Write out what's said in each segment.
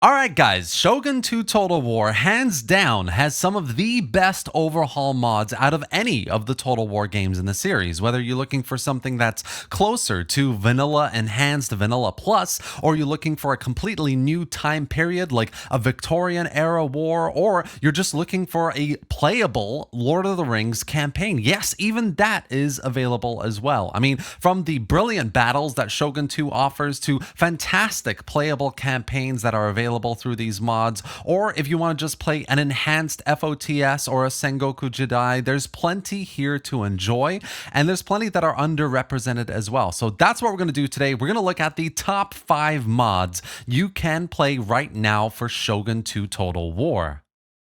Alright guys, Shogun 2 Total War hands down has some of the best overhaul mods out of any of the Total War games in the series. Whether you're looking for something that's closer to vanilla enhanced vanilla plus, or you're looking for a completely new time period like a Victorian Era war, or you're just looking for a playable Lord of the Rings campaign. Yes, even that is available as well. I mean, from the brilliant battles that Shogun 2 offers to fantastic playable campaigns that are available through these mods, or if you want to just play an enhanced FOTS or a Sengoku Jidai, there's plenty here to enjoy, and there's plenty that are underrepresented as well. So that's what we're going to do today. We're going to look at the top 5 mods you can play right now for Shogun 2 Total War.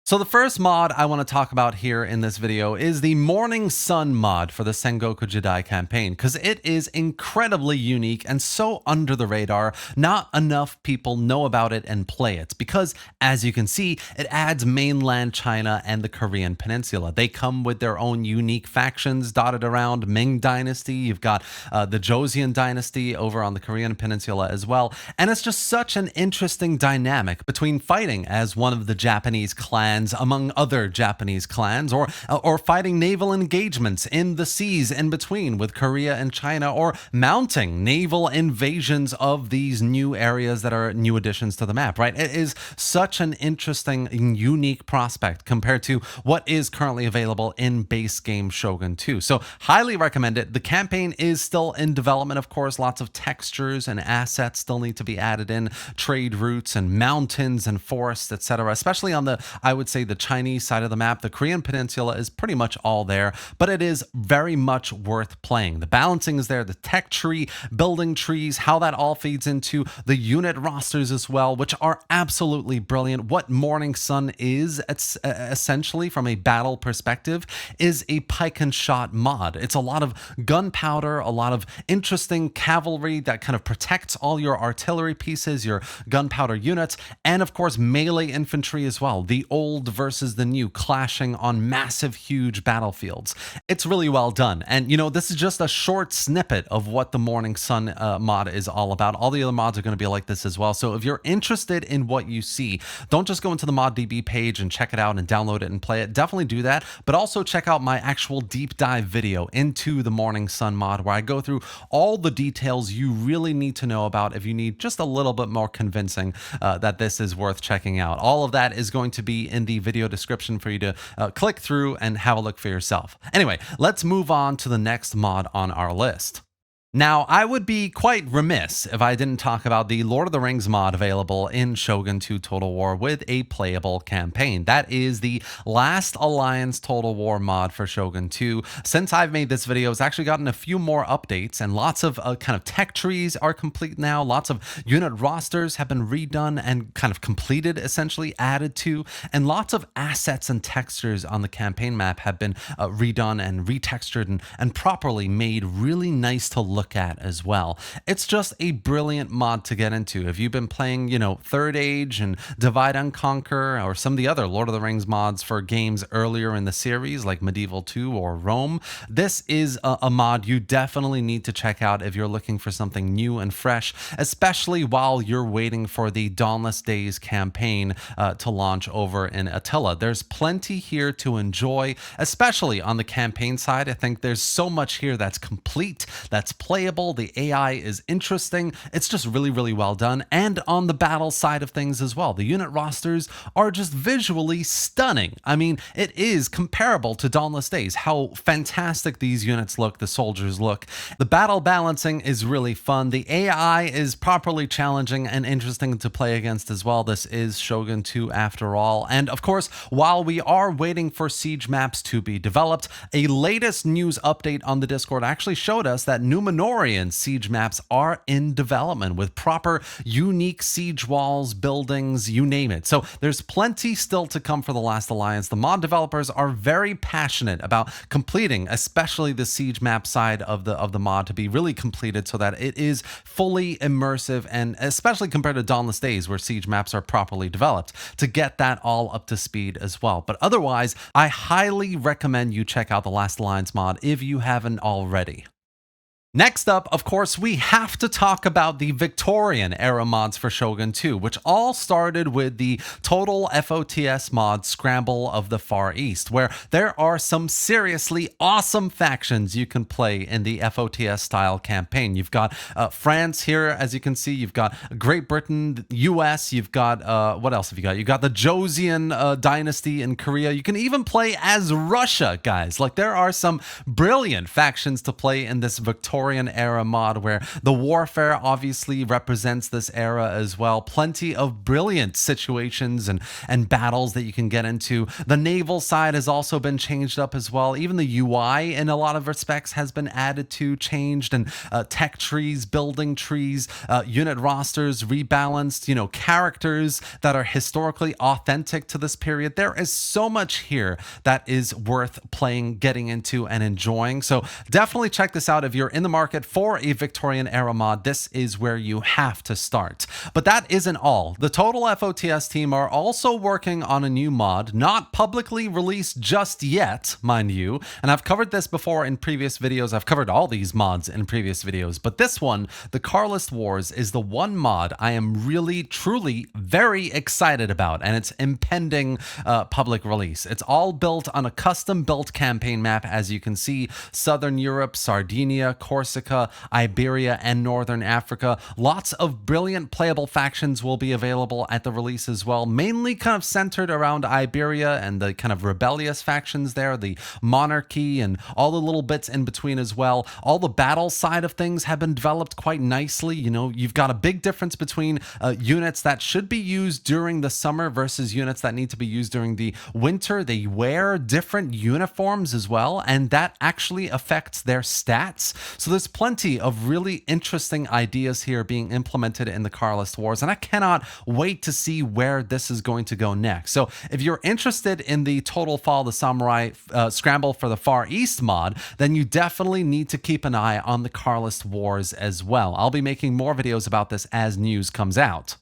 So the first mod I want to talk about here in this video is the Morning Sun mod for the Sengoku Jidai campaign, because it is incredibly unique and so under the radar, not enough people know about it and play it, because as you can see, it adds mainland China and the Korean peninsula. They come with their own unique factions dotted around Ming Dynasty, you've got the Joseon Dynasty over on the Korean peninsula as well, and it's just such an interesting dynamic between fighting as one of the Japanese clans among other Japanese clans, or fighting naval engagements in the seas in between with Korea and China, or mounting naval invasions of these new areas that are new additions to the map, right? It is such an interesting and unique prospect compared to what is currently available in base game Shogun 2. So highly recommend it. The campaign is still in development, of course. Lots of textures and assets still need to be added in, trade routes and mountains and forests, etc. Especially on the, I would say, the Chinese side of the map. The Korean peninsula is pretty much all there, but it is very much worth playing. The balancing is there, the tech tree, building trees, how that all feeds into the unit rosters as well, which are absolutely brilliant. What Morning Sun is, it's essentially from a battle perspective, is a pike and shot mod. It's a lot of gunpowder, a lot of interesting cavalry that kind of protects all your artillery pieces, your gunpowder units, and of course melee infantry as well. The old versus the new clashing on massive, huge battlefields. It's really well done. And you know, this is just a short snippet of what the Morning Sun mod is all about. All the other mods are going to be like this as well. So if you're interested in what you see, don't just go into the ModDB page and check it out and download it and play it. Definitely do that, but also check out my actual deep dive video into the Morning Sun mod, where I go through all the details you really need to know about if you need just a little bit more convincing that this is worth checking out. All of that is going to be in the video description for you to click through and have a look for yourself. Anyway, let's move on to the next mod on our list. Now, I would be quite remiss if I didn't talk about the Lord of the Rings mod available in Shogun 2 Total War with a playable campaign. That is the Last Alliance Total War mod for Shogun 2. Since I've made this video, it's actually gotten a few more updates, and lots of kind of tech trees are complete now. Lots of unit rosters have been redone and kind of completed, essentially added to, and lots of assets and textures on the campaign map have been redone and retextured and properly made really nice to look at as well. It's just a brilliant mod to get into. If you've been playing, you know, Third Age and Divide and Conquer, or some of the other Lord of the Rings mods for games earlier in the series like Medieval 2 or Rome, this is a mod you definitely need to check out if you're looking for something new and fresh, especially while you're waiting for the Dawnless Days campaign to launch over in Attila. There's plenty here to enjoy, especially on the campaign side. I think there's so much here that's complete, that's playable, the AI is interesting, it's just really, really well done. And on the battle side of things as well, the unit rosters are just visually stunning. I mean, it is comparable to Dawnless Days, how fantastic these units look, the soldiers look. The battle balancing is really fun, the AI is properly challenging and interesting to play against as well. This is Shogun 2 after all. And of course, while we are waiting for siege maps to be developed, a latest news update on the Discord actually showed us that Numenorian siege maps are in development with proper unique siege walls, buildings, you name it. So there's plenty still to come for the Last Alliance. The mod developers are very passionate about completing, especially the siege map side of the mod, to be really completed so that it is fully immersive, and especially compared to Dawnless Days where siege maps are properly developed, to get that all up to speed as well. But otherwise, I highly recommend you check out the Last Alliance mod if you haven't already. Next up, of course, we have to talk about the Victorian era mods for Shogun 2, which all started with the total FOTS mod Scramble of the Far East, where there are some seriously awesome factions you can play in the FOTS style campaign. You've got France here, as you can see, you've got Great Britain, US, you've got, what else have you got? You've got the Joseon dynasty in Korea. You can even play as Russia, guys. Like, there are some brilliant factions to play in this Victorian era mod where the warfare obviously represents this era as well. Plenty of brilliant situations and battles that you can get into. The naval side has also been changed up as well. Even the UI in a lot of respects has been added to, changed, and tech trees, building trees, unit rosters rebalanced, characters that are historically authentic to this period. There is so much here that is worth playing, getting into, and enjoying. So definitely check this out if you're in the market for a Victorian era mod. This is where you have to start. But that isn't all. The Total FOTS team are also working on a new mod, not publicly released just yet, mind you. And I've covered this before in previous videos. I've covered all these mods in previous videos, but this one, the Carlist Wars, is the one mod I am really, truly very excited about, and it's impending public release. It's all built on a custom-built campaign map, as you can see. Southern Europe, Sardinia, Corsica, Iberia, and Northern Africa. Lots of brilliant playable factions will be available at the release as well, mainly kind of centered around Iberia and the kind of rebellious factions there, the monarchy, and all the little bits in between as well. All the battle side of things have been developed quite nicely. You've got a big difference between units that should be used during the summer versus units that need to be used during the winter. They wear different uniforms as well, and that actually affects their stats. So there's plenty of really interesting ideas here being implemented in the Carlist Wars, and I cannot wait to see where this is going to go next. So if you're interested in the Total Fall of the Samurai Scramble for the Far East mod, then you definitely need to keep an eye on the Carlist Wars as well. I'll be making more videos about this as news comes out.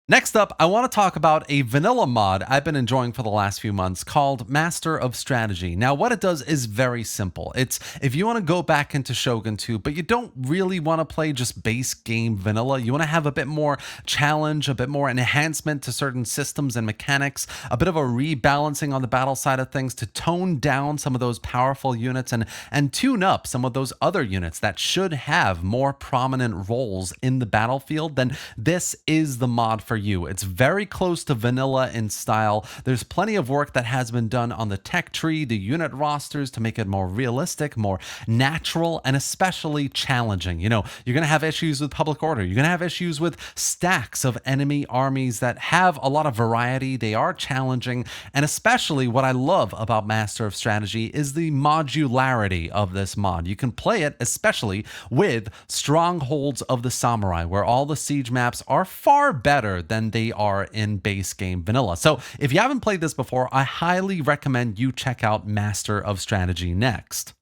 Next up, I want to talk about a vanilla mod I've been enjoying for the last few months called Master of Strategy. Now, what it does is very simple. It's if you want to go back into Shogun 2, but you don't really want to play just base game vanilla, you want to have a bit more challenge, a bit more enhancement to certain systems and mechanics, a bit of a rebalancing on the battle side of things to tone down some of those powerful units and tune up some of those other units that should have more prominent roles in the battlefield, then this is the mod for you. It's very close to vanilla in style. There's plenty of work that has been done on the tech tree, the unit rosters to make it more realistic, more natural, and especially challenging. You're going to have issues with public order. You're going to have issues with stacks of enemy armies that have a lot of variety. They are challenging, and especially what I love about Master of Strategy is the modularity of this mod. You can play it especially with Strongholds of the Samurai, where all the siege maps are far better than they are in base game vanilla. So if you haven't played this before, I highly recommend you check out Master of Strategy next.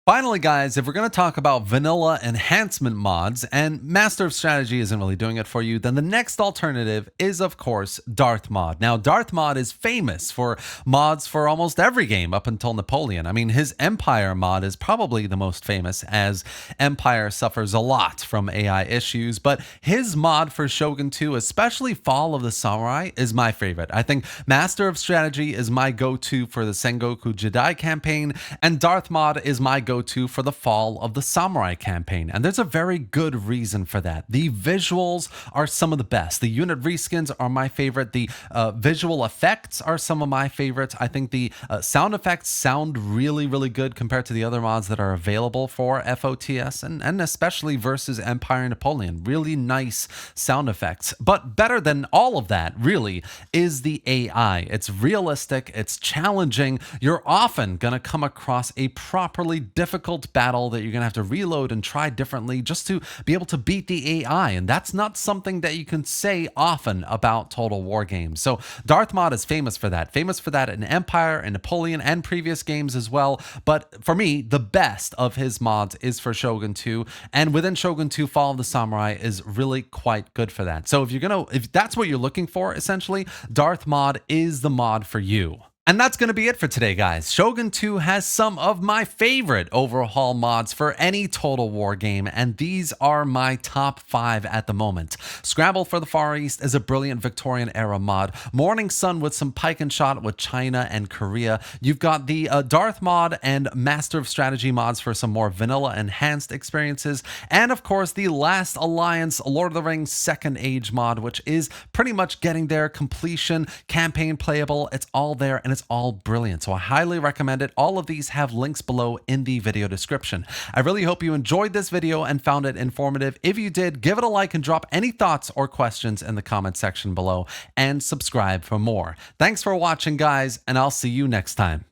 Finally, guys, if we're going to talk about vanilla enhancement mods, and Master of Strategy isn't really doing it for you, then the next alternative is, of course, Darthmod. Now, Darthmod is famous for mods for almost every game up until Napoleon. I mean, his Empire mod is probably the most famous, as Empire suffers a lot from AI issues, but his mod for Shogun 2, especially Fall of the Samurai, is my favorite. I think Master of Strategy is my go-to for the Sengoku Jidai campaign, and Darthmod is my go-to for the Fall of the Samurai campaign, and there's a very good reason for that. The visuals are some of the best. The unit reskins are my favorite. The visual effects are some of my favorites. I think the sound effects sound really, really good compared to the other mods that are available for FOTS, and especially versus Empire and Napoleon. Really nice sound effects. But better than all of that, really, is the AI. It's realistic, it's challenging. You're often going to come across a properly difficult battle that you're going to have to reload and try differently just to be able to beat the AI, and that's not something that you can say often about Total War games. So Darthmod is famous for that in Empire and Napoleon and previous games as well, but for me, the best of his mods is for Shogun 2, and within Shogun 2, Fall of the Samurai is really quite good for that. So if that's what you're looking for, essentially, Darthmod is the mod for you. And that's going to be it for today, guys. Shogun 2 has some of my favorite overhaul mods for any Total War game, and these are my top 5 at the moment. Scrabble for the Far East is a brilliant Victorian Era mod. Morning Sun with some pike and shot with China and Korea. You've got the Darthmod and Master of Strategy mods for some more vanilla enhanced experiences. And of course, the Last Alliance Lord of the Rings Second Age mod, which is pretty much getting there. Completion, campaign playable, it's all there and it's all brilliant. So I highly recommend it. All of these have links below in the video description. I really hope you enjoyed this video and found it informative. If you did, give it a like and drop any thoughts or questions in the comment section below, and subscribe for more. Thanks for watching, guys, and I'll see you next time.